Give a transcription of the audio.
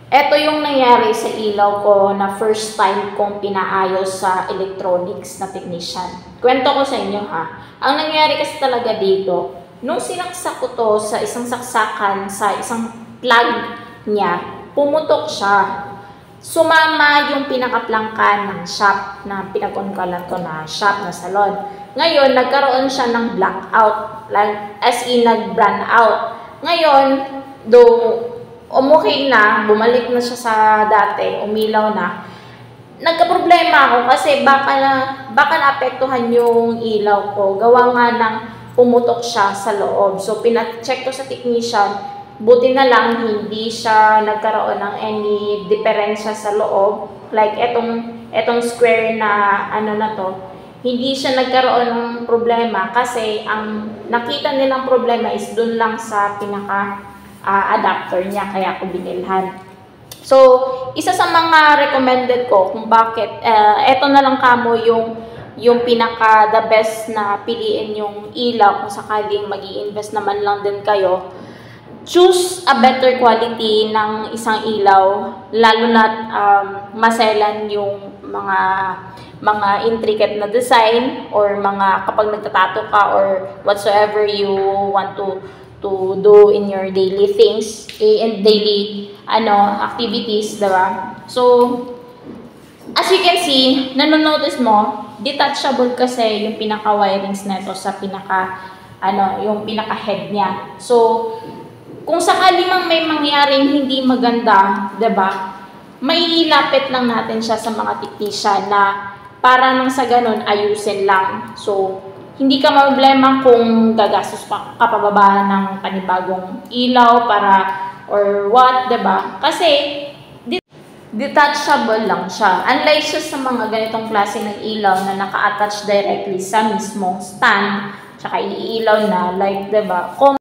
Ito yung nangyari sa ilaw ko na first time kong pinaayos sa electronics na technician. Kwento ko sa inyo ha. Ang nangyari kasi talaga dito, nung sinaksak ko to sa isang saksakan, sa isang plug niya, pumutok siya. Sumama yung pinakaplangka ng shop na pinag-onkalan ko na shop na salon. Ngayon, nagkaroon siya ng blackout, like as in nag-brand out. Ngayon, okay na, bumalik na siya sa dati, umilaw na. Nagka-problema ako kasi baka naapektuhan yung ilaw ko. Gawa nga ng pumutok siya sa loob. So, pina-check ko sa technician, buti na lang hindi siya nagkaroon ng any diferensya sa loob. Like, etong square na ano na to, hindi siya nagkaroon ng problema kasi ang nakita nilang problema is dun lang sa adapter niya, kaya ako binilhan. So, isa sa mga recommended ko kung bakit, eto na lang kamo yung pinaka the best na piliin yung ilaw kung sakaling mag-i-invest naman lang din kayo. Choose a better quality ng isang ilaw, lalo na maselan yung mga intricate na design or mga kapag nagtatato ka or whatsoever you want to do in your daily things and daily activities, diba? So, as you can see, nanonotice mo, detachable kasi yung pinaka-wirings neto sa yung pinaka-head niya. So, kung sakali mang may mangyaring hindi maganda, diba? Mailapit lang natin siya sa mga technician na para nang sa ganun ayusin lang. So, hindi ka problema kung gagastos ka pababa ng panibagong ilaw or what, diba? Kasi detachable lang siya. Unlike siya sa mga ganitong klase ng ilaw na naka-attach directly sa mismong stand, tsaka iilaw na, like, diba?